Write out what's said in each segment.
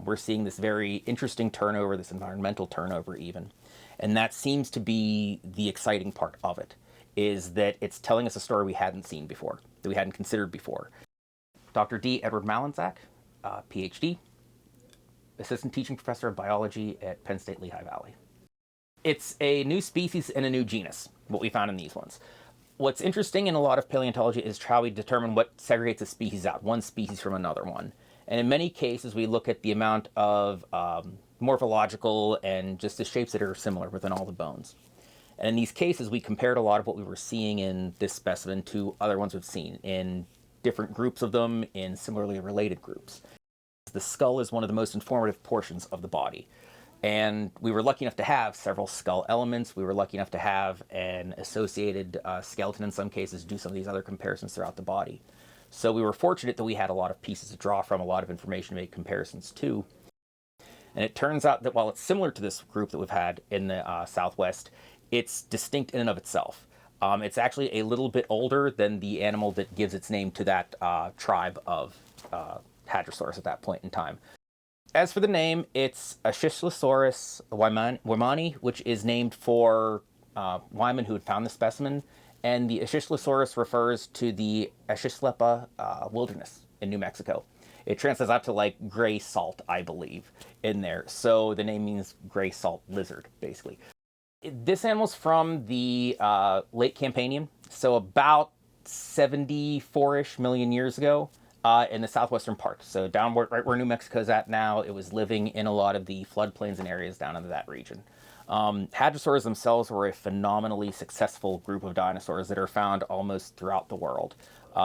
We're seeing this very interesting turnover, this environmental turnover even. And that seems to be the exciting part of it, is that it's telling us a story we hadn't seen before, that we hadn't considered before. Dr. D. Edward Malinzak, PhD, Assistant Teaching Professor of Biology at Penn State Lehigh Valley. It's a new species and a new genus, what we found in these ones. What's interesting in a lot of paleontology is how we determine what segregates a species out, one species from another one. And in many cases, we look at the amount of morphological and just the shapes that are similar within all the bones. And in these cases, we compared a lot of what we were seeing in this specimen to other ones we've seen in different groups of them, in similarly related groups. The skull is one of the most informative portions of the body. And we were lucky enough to have several skull elements. We were lucky enough to have an associated skeleton in some cases, do some of these other comparisons throughout the body. So we were fortunate that we had a lot of pieces to draw from, a lot of information to make comparisons to. And it turns out that while it's similar to this group that we've had in the Southwest, it's distinct in and of itself. It's actually a little bit older than the animal that gives its name to that tribe of hadrosaurs at that point in time. As for the name, it's Ahshiselsaurus wimani, which is named for Wyman who had found the specimen. And the Ahshiselsaurus refers to the Ahshislepa wilderness in New Mexico. It translates out to like gray salt, I believe, in there. So the name means gray salt lizard, basically. This animal's from the late Campanian, so about 74-ish million years ago in the southwestern part. So down right where New Mexico's at now, it was living in a lot of the floodplains and areas down in that region. Hadrosaurs themselves were a phenomenally successful group of dinosaurs that are found almost throughout the world.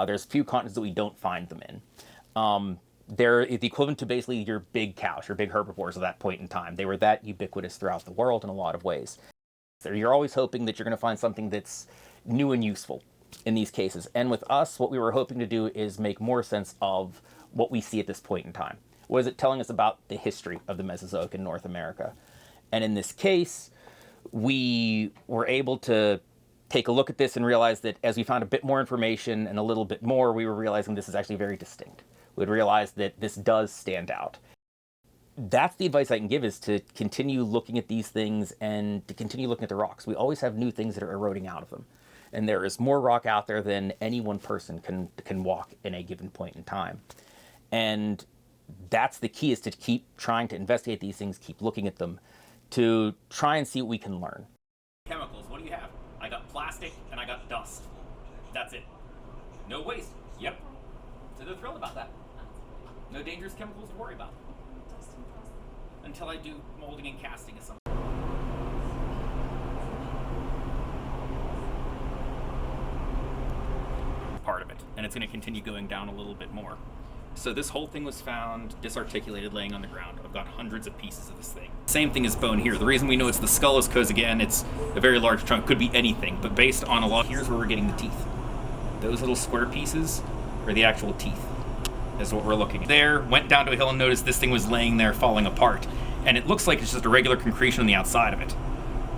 There's few continents that we don't find them in. They're the equivalent to basically your big cows, your big herbivores at that point in time. They were that ubiquitous throughout the world in a lot of ways. So you're always hoping that you're going to find something that's new and useful in these cases. And with us, what we were hoping to do is make more sense of what we see at this point in time. What is it telling us about the history of the Mesozoic in North America? And in this case, we were able to take a look at this and realize that as we found a bit more information and a little bit more, we were realizing this is actually very distinct. We'd realized that this does stand out. That's the advice I can give, is to continue looking at these things and to continue looking at the rocks. We always have new things that are eroding out of them. And there is more rock out there than any one person can walk in a given point in time. And that's the key, is to keep trying to investigate these things, keep looking at them, to try and see what we can learn. Chemicals, what do you have? I got plastic and I got dust. That's it. No waste. Yep. So they're thrilled about that. No dangerous chemicals to worry about. Until I do molding and casting of some. Part of it, and it's going to continue going down a little bit more. So this whole thing was found disarticulated, laying on the ground. I've got hundreds of pieces of this thing. Same thing as bone here. The reason we know it's the skull is because, again, it's a very large chunk. Could be anything, but based on a lot. Here's where we're getting the teeth. Those little square pieces are the actual teeth. Is what we're looking at. There, went down to a hill and noticed this thing was laying there falling apart. And it looks like it's just a regular concretion on the outside of it.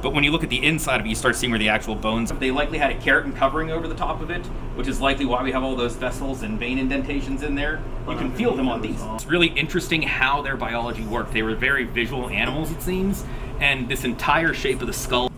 But when you look at the inside of it, you start seeing where the actual bones are. They likely had a keratin covering over the top of it, which is likely why we have all those vessels and vein indentations in there. You can feel them on these. It's really interesting how their biology worked. They were very visual animals, it seems, and this entire shape of the skull